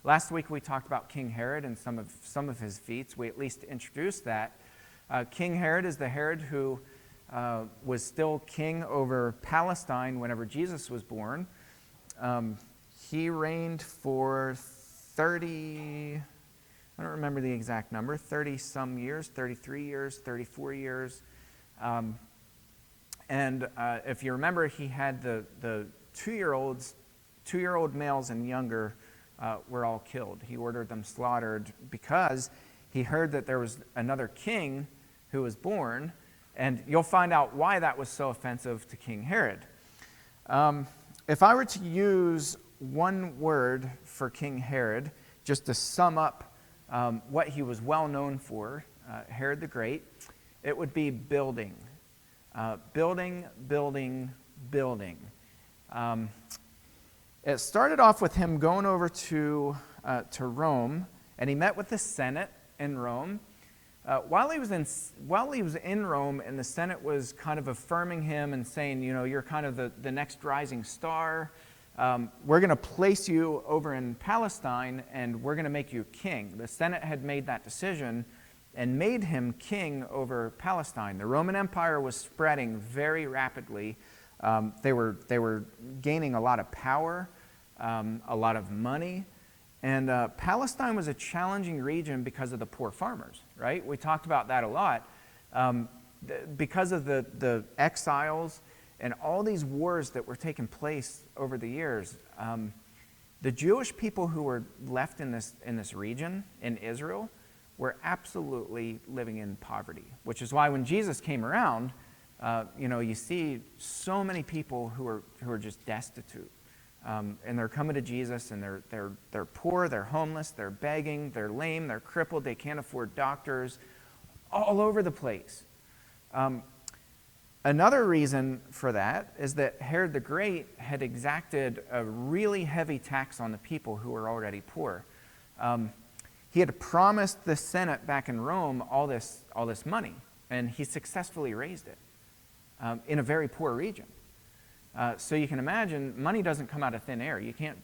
Last week we talked about King Herod and some of his feats. We at least introduced that. King Herod is the Herod who was still king over Palestine whenever Jesus was born. He reigned for 30, I don't remember the exact number, 30-some years, 33 years, 34 years. And if you remember, he had the 2-year-old males and younger were all killed. He ordered them slaughtered because he heard that there was another king who was born, and you'll find out why that was so offensive to King Herod. If I were to use one word for King Herod, just to sum up what he was well known for, Herod the Great, it would be building. Building. It started off with him going over to Rome, and he met with the Senate in Rome. While he was in Rome, and the Senate was kind of affirming him and saying, you know, you're kind of the next rising star. We're going to place you over in Palestine, and we're going to make you king. The Senate had made that decision and made him king over Palestine. The Roman Empire was spreading very rapidly. They were gaining a lot of power, a lot of money, and Palestine was a challenging region because of the poor farmers, right? We talked about that a lot. Because of the exiles and all these wars that were taking place over the years, the Jewish people who were left in this region, in Israel, were absolutely living in poverty, which is why when Jesus came around, you see so many people who are just destitute, and they're coming to Jesus, and they're poor, they're homeless, they're begging, they're lame, they're crippled, they can't afford doctors, all over the place. Another reason for that is that Herod the Great had exacted a really heavy tax on the people who were already poor. He had promised the Senate back in Rome all this money, and he successfully raised it in a very poor region. So you can imagine, money doesn't come out of thin air.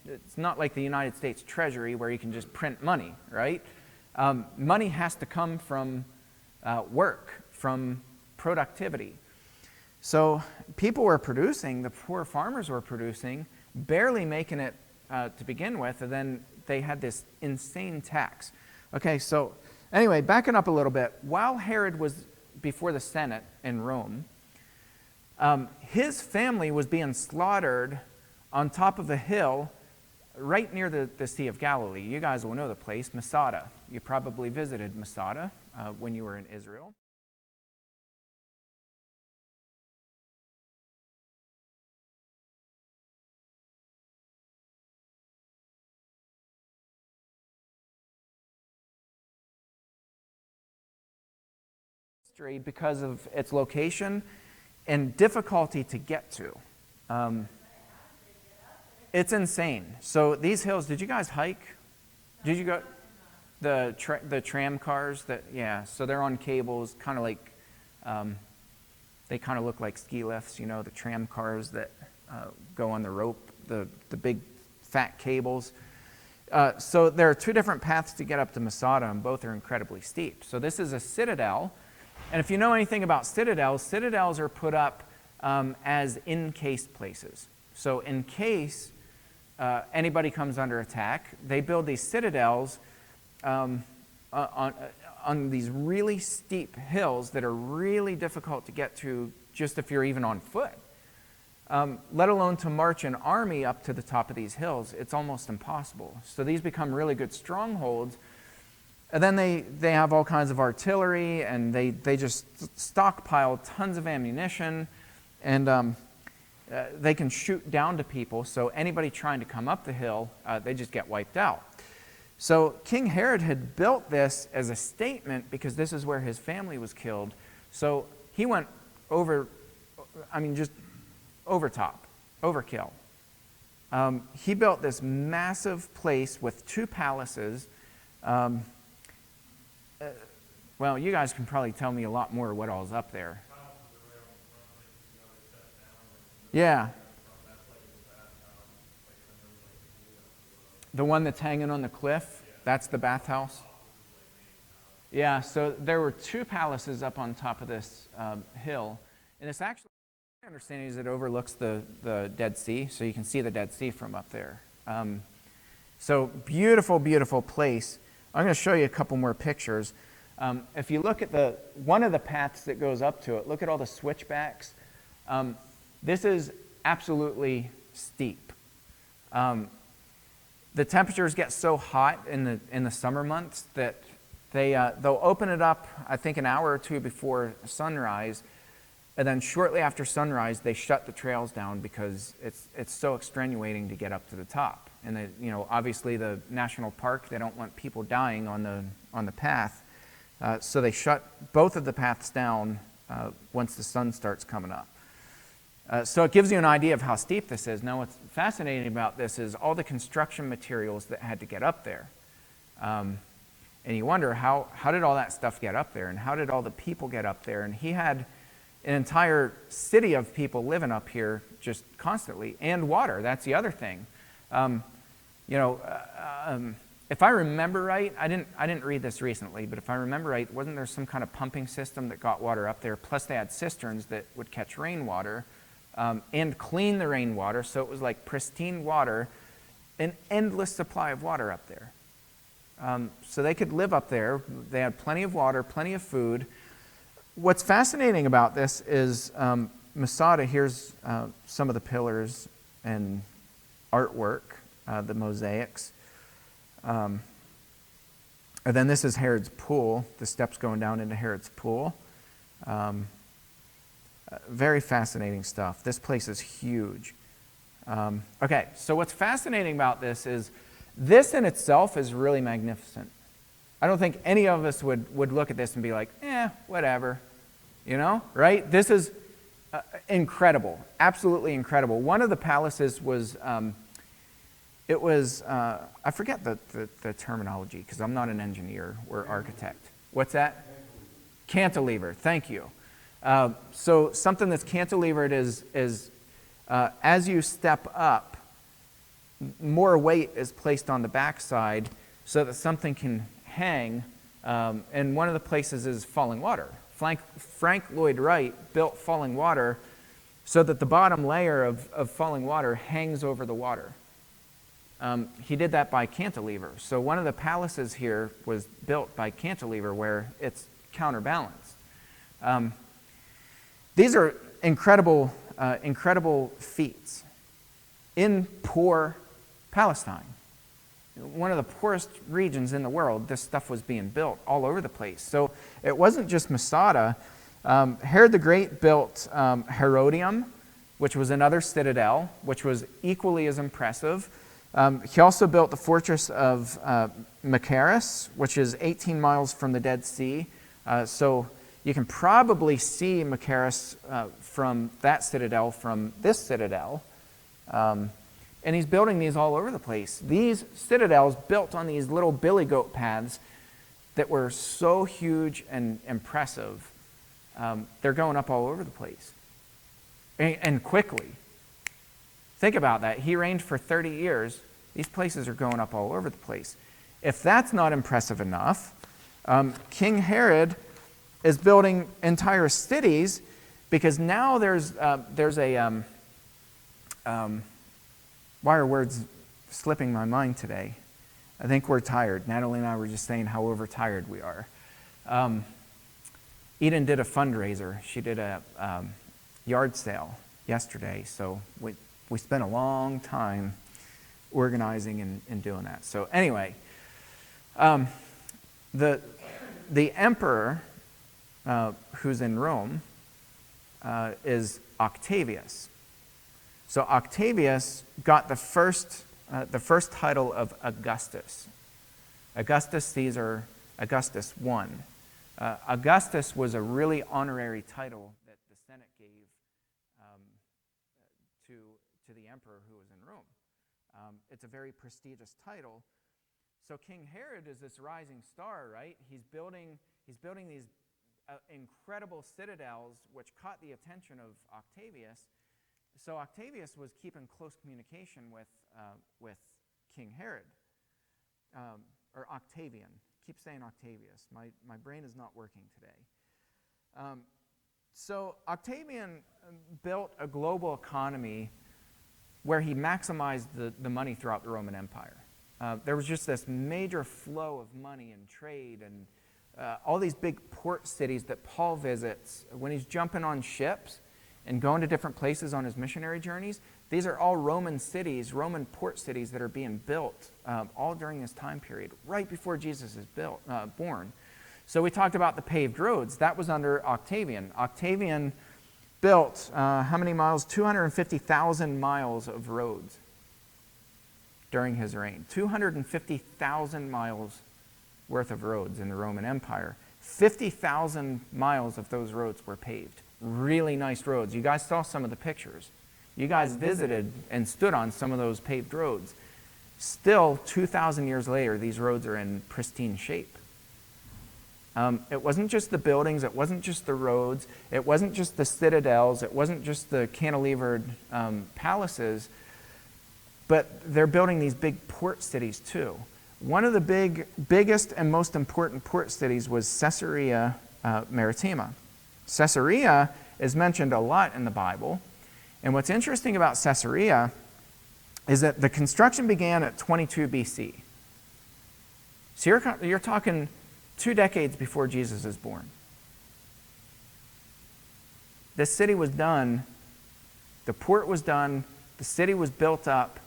It's not like the United States Treasury where you can just print money, right? Money has to come from work, from productivity. So people were producing, the poor farmers were producing, barely making it to begin with, and then they had this insane tax. Okay, so anyway, backing up a little bit, while Herod was before the Senate in Rome, his family was being slaughtered on top of a hill right near the Sea of Galilee. You guys will know the place, Masada. You probably visited Masada when you were in Israel. Because of its location and difficulty to get to. It's insane. So these hills, did you guys hike? Did you go? The tram cars, so they're on cables, kind of like, they kind of look like ski lifts, the tram cars that go on the rope, the big fat cables. So there are two different paths to get up to Masada, and both are incredibly steep. So this is a citadel. And if you know anything about citadels are put up as encased places. So in case anybody comes under attack, they build these citadels on these really steep hills that are really difficult to get to just if you're even on foot. Let alone to march an army up to the top of these hills. It's almost impossible. So these become really good strongholds. And then they have all kinds of artillery, and they just stockpile tons of ammunition, and they can shoot down to people. So anybody trying to come up the hill, they just get wiped out. So King Herod had built this as a statement because this is where his family was killed. So he went just over top, overkill. He built this massive place with 2 palaces. Well, you guys can probably tell me a lot more what all's up there. Yeah. The one that's hanging on the cliff, that's the bathhouse? Yeah, so there were two palaces up on top of this hill. And it's actually, my understanding is it overlooks the Dead Sea, so you can see the Dead Sea from up there. So beautiful, beautiful place. I'm going to show you a couple more pictures. If you look at one of the paths that goes up to it, look at all the switchbacks. This is absolutely steep. The temperatures get so hot in the summer months that they'll open it up, I think, an hour or two before sunrise, and then shortly after sunrise they shut the trails down because it's so extenuating to get up to the top. And obviously the national park, they don't want people dying on the path, so they shut both of the paths down once the sun starts coming up. So it gives you an idea of how steep this is. Now what's fascinating about this is all the construction materials that had to get up there. And you wonder, how did all that stuff get up there? And how did all the people get up there? And he had an entire city of people living up here just constantly. And water, that's the other thing. If I remember right, I didn't read this recently, but if I remember right, wasn't there some kind of pumping system that got water up there? Plus they had cisterns that would catch rainwater. And clean the rainwater, so it was like pristine water, an endless supply of water up there. So they could live up there. They had plenty of water, plenty of food. What's fascinating about this is Masada, here's some of the pillars and artwork, the mosaics. And then this is Herod's pool, the steps going down into Herod's pool. Very fascinating stuff. This place is huge. Okay, so what's fascinating about this is this in itself is really magnificent. I don't think any of us would look at this and be like, whatever, right? This is incredible, absolutely incredible. One of the palaces was, I forget the terminology because I'm not an engineer or architect. What's that? Cantilever, thank you. So something that's cantilevered is as you step up, more weight is placed on the backside so that something can hang. And one of the places is Falling Water. Frank Lloyd Wright built Falling Water so that the bottom layer of Falling Water hangs over the water. He did that by cantilever. So one of the palaces here was built by cantilever where it's counterbalanced. These are incredible, incredible feats in poor Palestine. One of the poorest regions in the world, this stuff was being built all over the place. So it wasn't just Masada. Herod the Great built Herodium, which was another citadel, which was equally as impressive. He also built the fortress of Machaerus, which is 18 miles from the Dead Sea. So you can probably see Machaerus from that citadel, from this citadel. And he's building these all over the place. These citadels built on these little billy goat paths that were so huge and impressive. They're going up all over the place. And quickly. Think about that. He reigned for 30 years. These places are going up all over the place. If that's not impressive enough, King Herod is building entire cities because now there's a why are words slipping my mind today? I think we're tired. Natalie and I were just saying how overtired we are. Eden did a fundraiser. She did a yard sale yesterday, so we spent a long time organizing and doing that. So anyway, the emperor who's in Rome is Octavius. So Octavius got the first title of Augustus. Augustus Caesar, Augustus I. Augustus was a really honorary title that the Senate gave to the emperor who was in Rome. It's a very prestigious title. So King Herod is this rising star, right? He's building these incredible citadels which caught the attention of Octavius. So Octavius was keeping close communication with King Herod. or Octavian. Keep saying Octavius. My brain is not working today. So Octavian built a global economy where he maximized the money throughout the Roman Empire. There was just this major flow of money and trade and all these big port cities that Paul visits when he's jumping on ships and going to different places on his missionary journeys. These are all Roman cities, Roman port cities that are being built all during this time period, right before Jesus is born. So we talked about the paved roads. That was under Octavian. Octavian built, how many miles? 250,000 miles of roads during his reign. 250,000 miles worth of roads in the Roman Empire. 50,000 miles of those roads were paved. Really nice roads. You guys saw some of the pictures. You guys visited and stood on some of those paved roads. Still, 2,000 years later, these roads are in pristine shape. It wasn't just the buildings, it wasn't just the roads, it wasn't just the citadels, it wasn't just the cantilevered palaces, but they're building these big port cities too. One of the biggest and most important port cities was Caesarea Maritima. Caesarea is mentioned a lot in the Bible, and what's interesting about Caesarea is that the construction began at 22 BC. So you're talking 2 decades before Jesus is born. This city was done, the port was done, the city was built up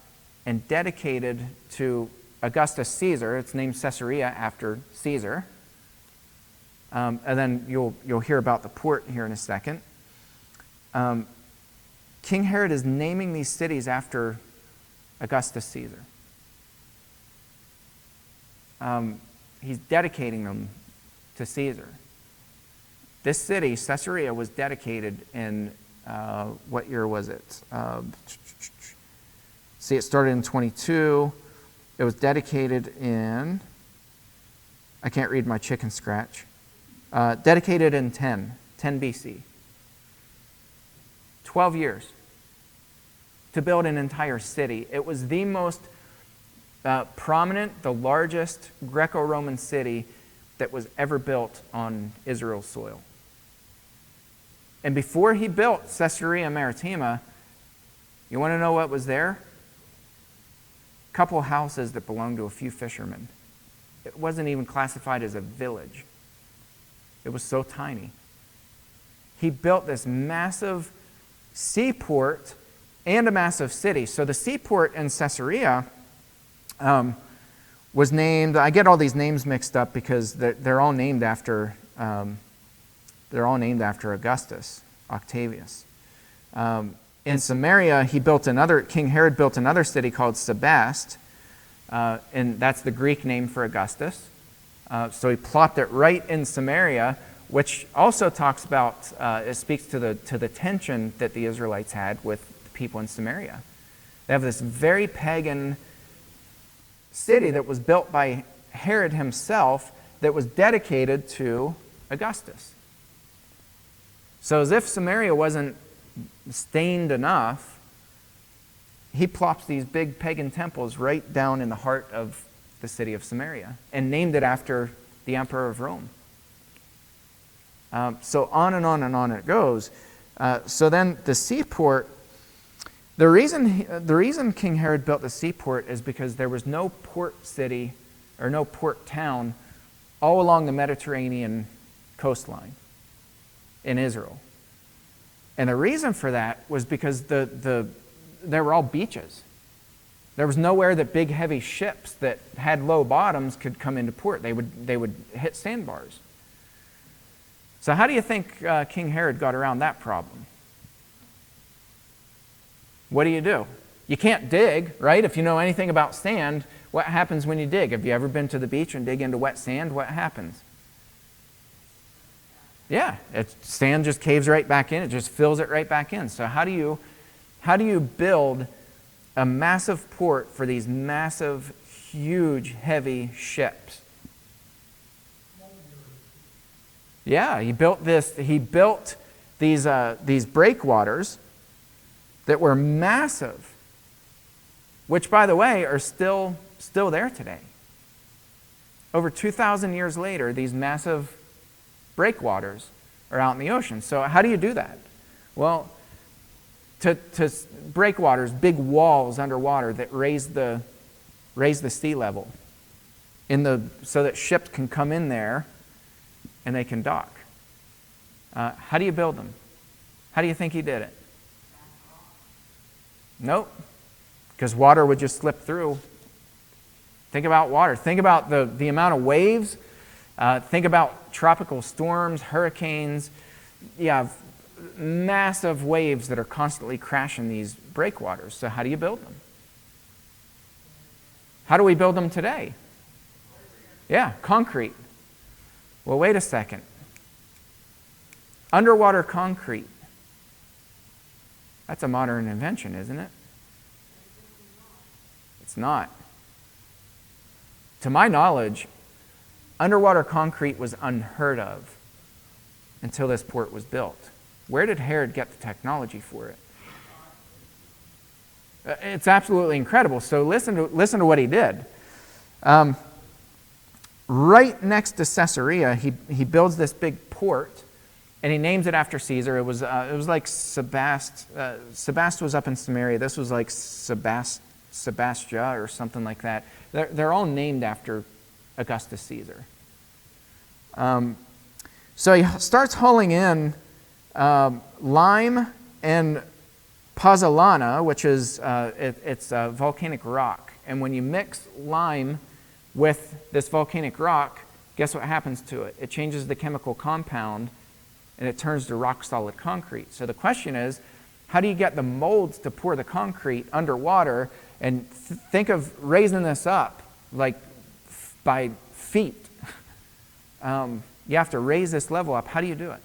and dedicated to Augustus Caesar. It's named Caesarea after Caesar. And then you'll hear about the port here in a second. King Herod is naming these cities after Augustus Caesar. He's dedicating them to Caesar. This city, Caesarea, was dedicated in, what year was it? See, it started in 22. It was dedicated in, I can't read my chicken scratch. Dedicated in 10 BC. 12 years to build an entire city. It was the most prominent, the largest Greco-Roman city that was ever built on Israel's soil. And before he built Caesarea Maritima, you want to know what was there? A couple of houses that belonged to a few fishermen. It wasn't even classified as a village. It was so tiny. He built this massive seaport and a massive city. So the seaport in Caesarea was named, I get all these names mixed up because they're all named after Augustus, Octavius. In Samaria, King Herod built another city called Sebast, and that's the Greek name for Augustus. So he plopped it right in Samaria, which also talks about, it speaks to the tension that the Israelites had with the people in Samaria. They have this very pagan city that was built by Herod himself that was dedicated to Augustus. So as if Samaria wasn't stained enough, he plops these big pagan temples right down in the heart of the city of Samaria and named it after the emperor of Rome. So on and on and on it goes. So then the seaport, the reason King Herod built the seaport is because there was no port city or no port town all along the Mediterranean coastline in Israel. And the reason for that was because there were all beaches. There was nowhere that big heavy ships that had low bottoms could come into port. They would hit sandbars. So how do you think King Herod got around that problem? What do? You can't dig, right? If you know anything about sand, what happens when you dig? Have you ever been to the beach and dig into wet sand? What happens? Yeah, sand just caves right back in. It just fills it right back in. So how do you build a massive port for these massive, huge, heavy ships? Yeah, he built these breakwaters that were massive, which, by the way, are still there today. over 2,000 years later, these massive breakwaters are out in the ocean. So how do you do that? Well, to breakwaters, big walls underwater that raise the sea level so that ships can come in there and they can dock. How do you build them? How do you think he did it? Nope. Because water would just slip through. Think about water. Think about the amount of waves. Think about tropical storms, hurricanes. You have massive waves that are constantly crashing these breakwaters. So how do you build them? How do we build them today? Yeah, concrete. Well, wait a second. Underwater concrete. That's a modern invention, isn't it? It's not. To my knowledge, underwater concrete was unheard of until this port was built. Where did Herod get the technology for it? It's absolutely incredible. So listen to what he did. Right next to Caesarea, he builds this big port, and he names it after Caesar. It was like Sebast. Sebast was up in Samaria. This was like Sebastia or something like that. They're all named after Augustus Caesar. So he starts hauling in lime and pozzolana, which is it's a volcanic rock. And when you mix lime with this volcanic rock, guess what happens to it? It changes the chemical compound and it turns to rock-solid concrete. So the question is, how do you get the molds to pour the concrete underwater? And think of raising this up like by feet. You have to raise this level up. How do you do it?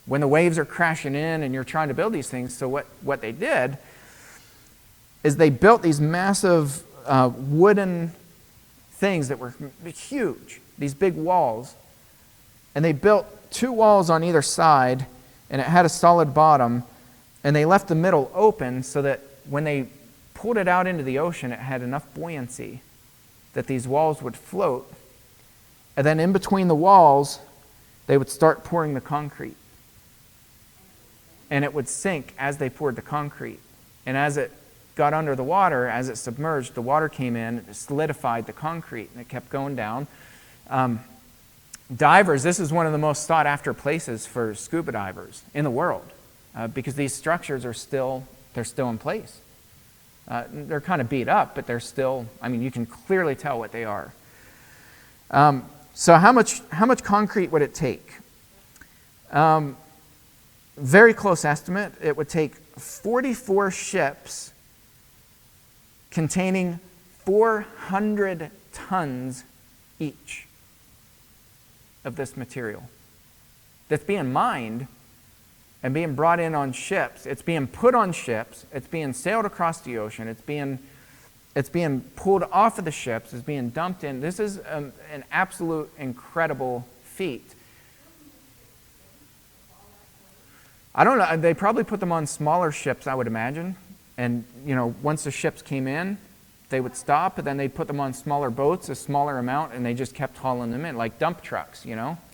When the waves are crashing in and you're trying to build these things. So what they did is they built these massive wooden things that were huge, these big walls. And they built 2 walls on either side, and it had a solid bottom. And they left the middle open so that when they pulled it out into the ocean, it had enough buoyancy that these walls would float. And then in between the walls, they would start pouring the concrete. And it would sink as they poured the concrete. And as it got under the water, as it submerged, the water came in, it solidified the concrete, and it kept going down. Divers, this is one of the most sought after places for scuba divers in the world because these structures are still in place. They're kind of beat up, but they're still, you can clearly tell what they are. So how much concrete would it take? Very close estimate, it would take 44 ships containing 400 tons each of this material that's being mined and being brought in on ships. It's being put on ships. It's being sailed across the ocean. It's being pulled off of the ships. It's being dumped in. This is an absolute incredible feat. I don't know. They probably put them on smaller ships, I would imagine. And, once the ships came in, they would stop, and then they'd put them on smaller boats, a smaller amount, and they just kept hauling them in, like dump trucks,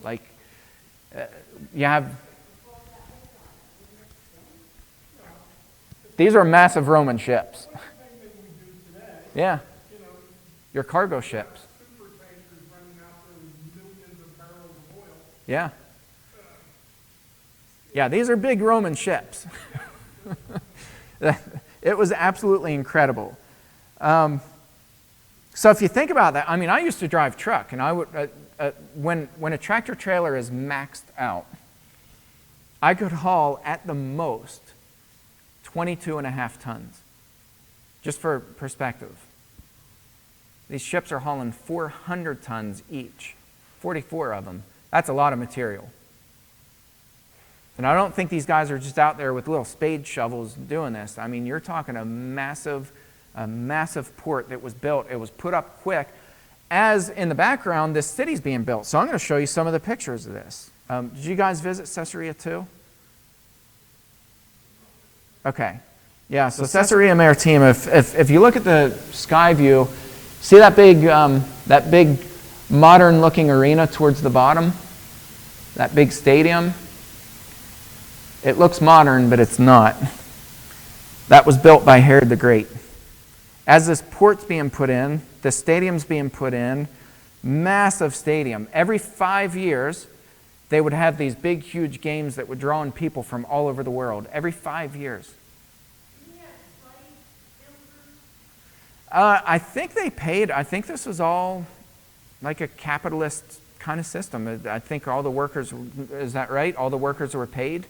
Like, you have... These are massive Roman ships. Yeah. Your cargo ships. Yeah. Yeah, these are big Roman ships. It was absolutely incredible. So if you think about that, I used to drive truck, and I would when a tractor trailer is maxed out, I could haul at the most 22.5 tons. Just for perspective, these ships are hauling 400 tons each, 44 of them. That's a lot of material. And I don't think these guys are just out there with little spade shovels doing this. You're talking a massive port that was built. It was put up quick. As in the background, this city's being built. So I'm going to show you some of the pictures of this. Did you guys visit Caesarea too? Okay. Yeah, so Caesarea Maritima, if you look at the sky view, see that big modern-looking arena towards the bottom, that big stadium. It looks modern, but it's not. That was built by Herod the Great. As this port's being put in, the stadium's being put in, massive stadium. Every 5 years, they would have these big, huge games that would draw in people from all over the world. Every 5 years. I think they paid. I think this was all like a capitalist kind of system. I think all the workers, is that right? All the workers were paid?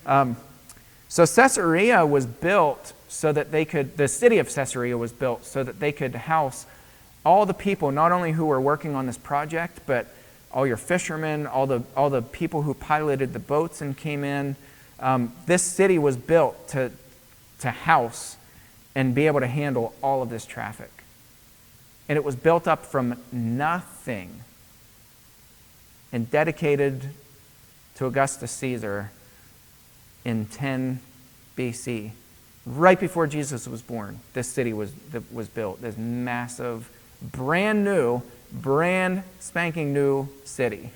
So Caesarea was built so that they could, the city of Caesarea was built so that they could house all the people, not only who were working on this project, but all your fishermen, all the people who piloted the boats and came in. This city was built to house and be able to handle all of this traffic. And it was built up from nothing and dedicated to Augustus Caesar in 10 BC. Right before Jesus was born, this city was built. This massive, brand spanking new city.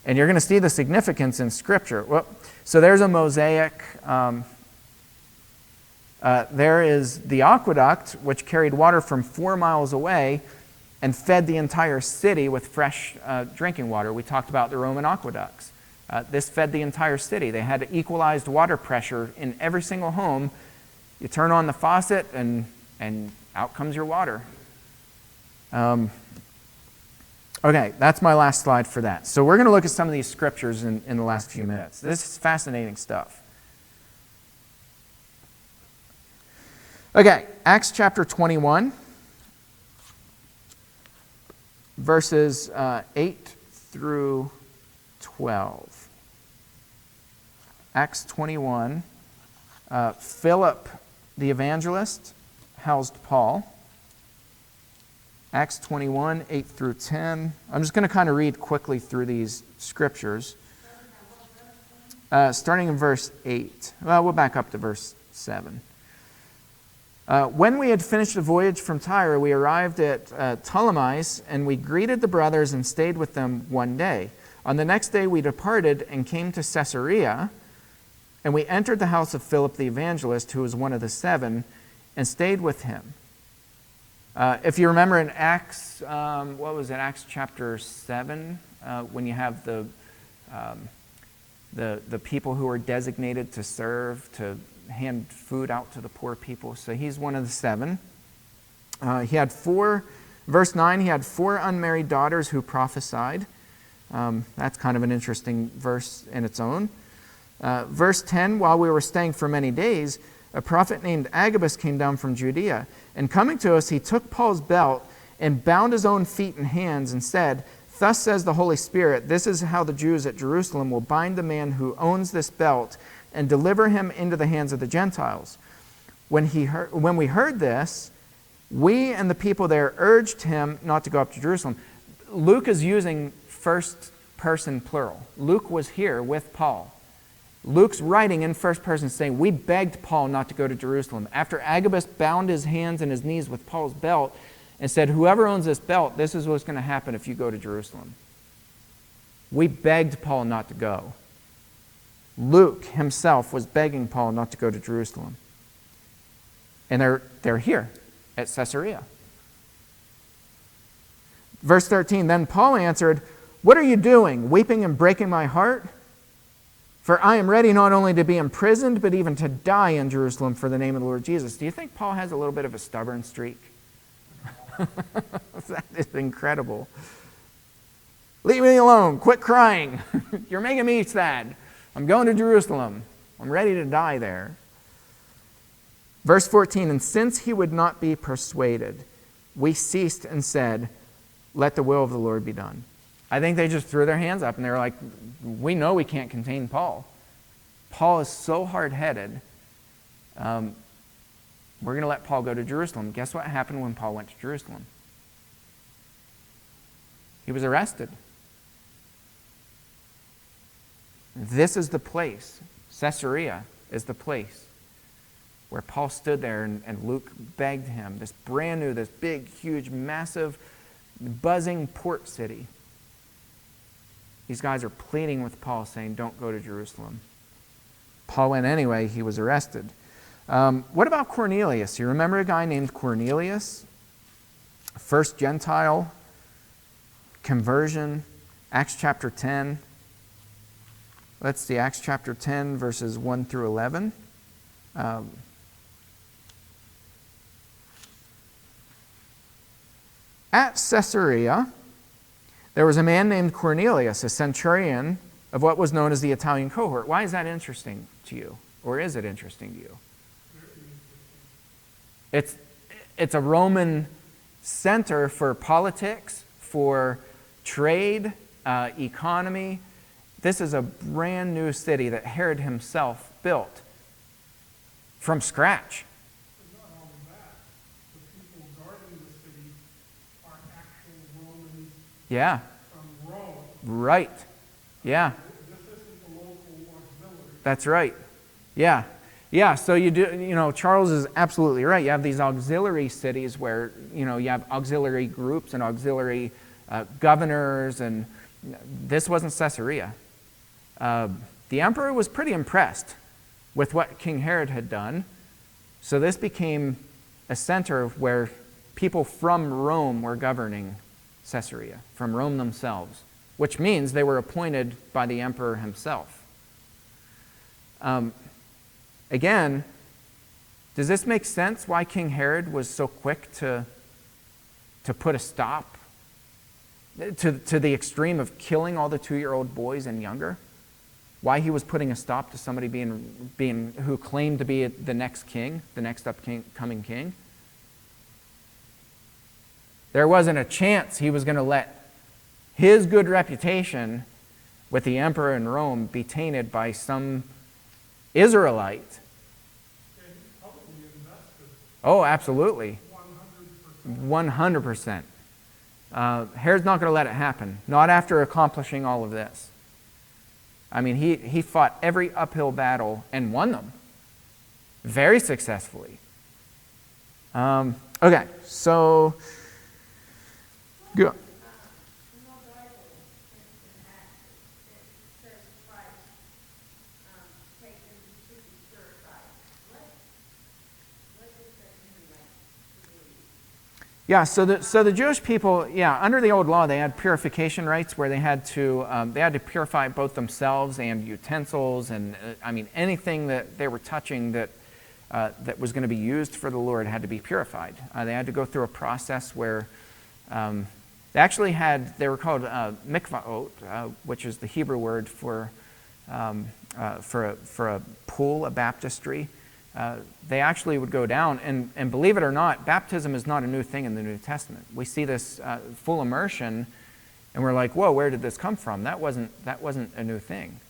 And you're going to see the significance in Scripture. Well, so there's a mosaic. There is the aqueduct, which carried water from 4 miles away and fed the entire city with fresh drinking water. We talked about the Roman aqueducts. This fed the entire city. They had equalized water pressure in every single home. You turn on the faucet and out comes your water. Okay, that's my last slide for that. So we're going to look at some of these scriptures in the last few minutes. This is fascinating stuff. Okay, Acts chapter 21, verses 8 through 12. Acts 21, Philip the evangelist housed Paul. Acts 21, 8 through 10. I'm just going to kind of read quickly through these scriptures. Starting in verse 8. Well, we'll back up to verse 7. When we had finished the voyage from Tyre, we arrived at Ptolemais, and we greeted the brothers and stayed with them one day. On the next day we departed and came to Caesarea, and we entered the house of Philip the evangelist, who was one of the 7, and stayed with him. If you remember in Acts, Acts chapter 7, when you have the people who are designated to serve, to hand food out to the poor people. So he's one of the 7. He had 4, verse 9, he had 4 unmarried daughters who prophesied. That's kind of an interesting verse in its own. Verse 10, while we were staying for many days, a prophet named Agabus came down from Judea, and coming to us, he took Paul's belt and bound his own feet and hands and said, "Thus says the Holy Spirit, this is how the Jews at Jerusalem will bind the man who owns this belt and deliver him into the hands of the Gentiles." When we heard this, we and the people there urged him not to go up to Jerusalem. Luke is using first person plural. Luke was here with Paul. Luke's writing in first person saying, we begged Paul not to go to Jerusalem. After Agabus bound his hands and his knees with Paul's belt and said, whoever owns this belt, this is what's going to happen if you go to Jerusalem. We begged Paul not to go. Luke himself was begging Paul not to go to Jerusalem. And they're here at Caesarea. Verse 13, then Paul answered, "What are you doing, weeping and breaking my heart? For I am ready not only to be imprisoned, but even to die in Jerusalem for the name of the Lord Jesus." Do you think Paul has a little bit of a stubborn streak? That is incredible. Leave me alone. Quit crying. You're making me sad. I'm going to Jerusalem. I'm ready to die there. Verse 14, and since he would not be persuaded, we ceased and said, let the will of the Lord be done. I think they just threw their hands up and they were like, we know we can't contain Paul. Paul is so hard-headed. We're going to let Paul go to Jerusalem. Guess what happened when Paul went to Jerusalem? He was arrested. This is the place. Caesarea is the place where Paul stood there and Luke begged him. This brand new, this big, huge, massive, buzzing port city. These guys are pleading with Paul, saying, don't go to Jerusalem. Paul went anyway. He was arrested. What about Cornelius? You remember a guy named Cornelius? First Gentile conversion, Acts chapter 10. Let's see, Acts chapter 10, verses 1 through 11. At Caesarea, there was a man named Cornelius, a centurion of what was known as the Italian cohort. Why is that interesting to you? Or is it interesting to you? It's a Roman center for politics, for trade, economy. This is a brand new city that Herod himself built from scratch. Not only that, the people guarding the city are actual Romans Yeah. from Rome. Right. Yeah. This isn't the local auxiliary. That's right. Yeah. Yeah, so Charles is absolutely right. You have these auxiliary cities where, you have auxiliary groups and auxiliary governors, and this wasn't Caesarea. The emperor was pretty impressed with what King Herod had done, so this became a center where people from Rome were governing Caesarea, from Rome themselves, which means they were appointed by the emperor himself. Again, does this make sense why King Herod was so quick to put a stop to the extreme of killing all the 2-year-old boys and younger? Why he was putting a stop to somebody being who claimed to be the next king, the next upcoming king? There wasn't a chance he was going to let his good reputation with the emperor in Rome be tainted by some Israelite. Oh, absolutely. 100%. Herod's not going to let it happen. Not after accomplishing all of this. I mean, he fought every uphill battle and won them very successfully. Okay, so go. Yeah, so the Jewish people, under the old law, they had purification rites where they had to purify both themselves and utensils, and anything that they were touching that was going to be used for the Lord had to be purified. They had to go through a process where they were called mikvaot, which is the Hebrew word for a pool, a baptistry. They actually would go down, and believe it or not, baptism is not a new thing in the New Testament. We see this full immersion, and we're like, whoa, where did this come from? That wasn't a new thing.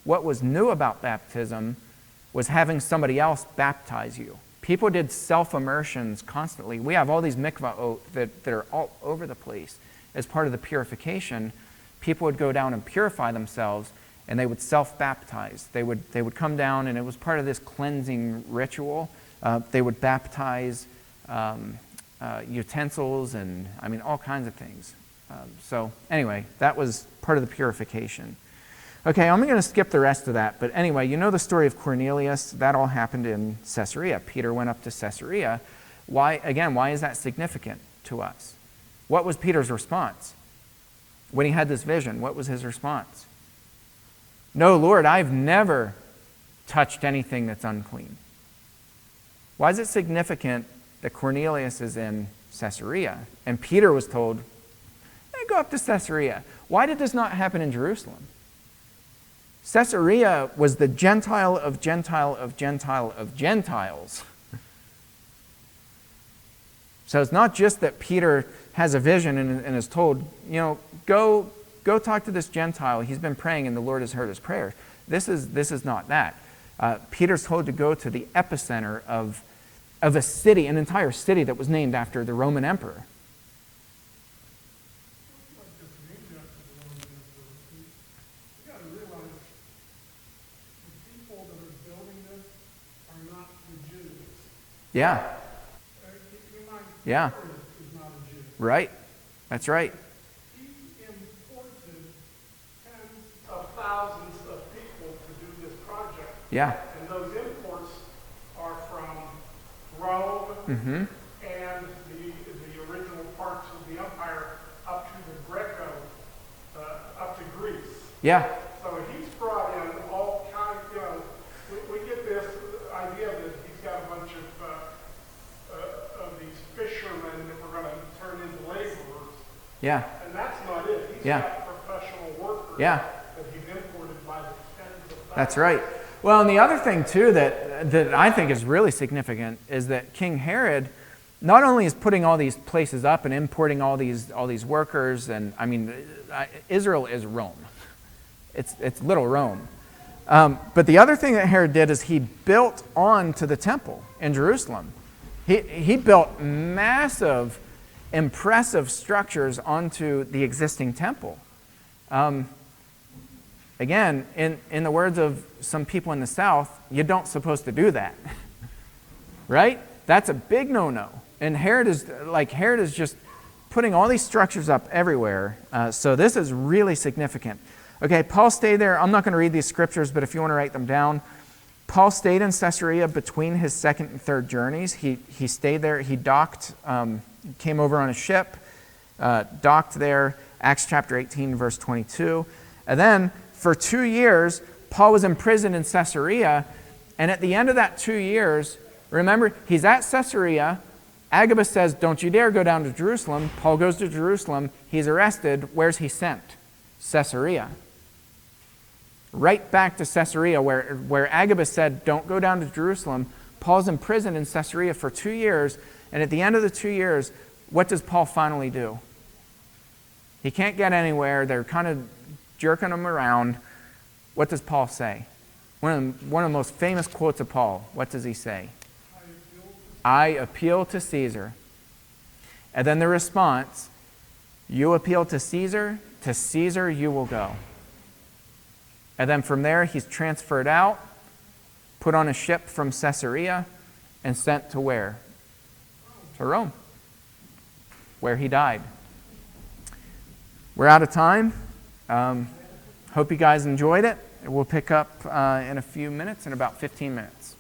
What was new about baptism was having somebody else baptize you. People did self-immersions constantly. We have all these mikvaot that are all over the place. As part of the purification, people would go down and purify themselves, and they would self-baptize. They would come down, and it was part of this cleansing ritual. They would baptize utensils and, all kinds of things. So anyway, that was part of the purification. Okay, I'm going to skip the rest of that. But anyway, you know the story of Cornelius. That all happened in Caesarea. Peter went up to Caesarea. Why is that significant to us? What was Peter's response? When he had this vision, what was his response? No, Lord, I've never touched anything that's unclean. Why is it significant that Cornelius is in Caesarea? And Peter was told, go up to Caesarea. Why did this not happen in Jerusalem? Caesarea was the Gentile of Gentile of Gentile of Gentiles. So it's not just that Peter has a vision and is told, go talk to this Gentile. He's been praying and the Lord has heard his prayer. This is not that. Peter's told to go to the epicenter of a city, an entire city that was named after the Roman emperor. You got to realize the people that are building this are not the Jews. Yeah. Keep in mind, Yeah. Herod is not a Jew. Right. That's right. He imported tens of thousands of people to do this project. Yeah. And those imports are from Rome Mm-hmm. and the original parts of the empire up to the Greco, up to Greece. Yeah. So he's brought in all kinds, we get this idea that he's got a bunch of these fishermen that we're going to turn into laborers. Yeah. And that's not it. He's got professional workers that he's imported by the tens of thousands. That's right. Well, and the other thing, too, that I think is really significant is that King Herod not only is putting all these places up and importing all these workers, and I mean, Israel is Rome. It's little Rome. But the other thing that Herod did is he built on to the temple in Jerusalem. He built massive, impressive structures onto the existing temple. Again, in the words of some people in the South, you don't supposed to do that. Right? That's a big no-no. And Herod is just putting all these structures up everywhere. So this is really significant. Okay, Paul stayed there. I'm not going to read these scriptures, but if you want to write them down. Paul stayed in Caesarea between his second and third journeys. He stayed there. He docked, came over on a ship, docked there, Acts chapter 18, verse 22. And then for 2 years, Paul was imprisoned in Caesarea. And at the end of that 2 years, remember, he's at Caesarea. Agabus says, don't you dare go down to Jerusalem. Paul goes to Jerusalem. He's arrested. Where's he sent? Caesarea. Right back to Caesarea, where Agabus said, don't go down to Jerusalem. Paul's imprisoned in Caesarea for 2 years. And at the end of the 2 years, what does Paul finally do? He can't get anywhere. They're kind of jerking him around. What does Paul say? One of the most famous quotes of Paul. What does he say? I appeal to Caesar. And then the response, you appeal to Caesar you will go. And then from there, he's transferred out, put on a ship from Caesarea, and sent to where? To Rome, where he died. We're out of time. Hope you guys enjoyed it. We'll pick up in a few minutes, in about 15 minutes.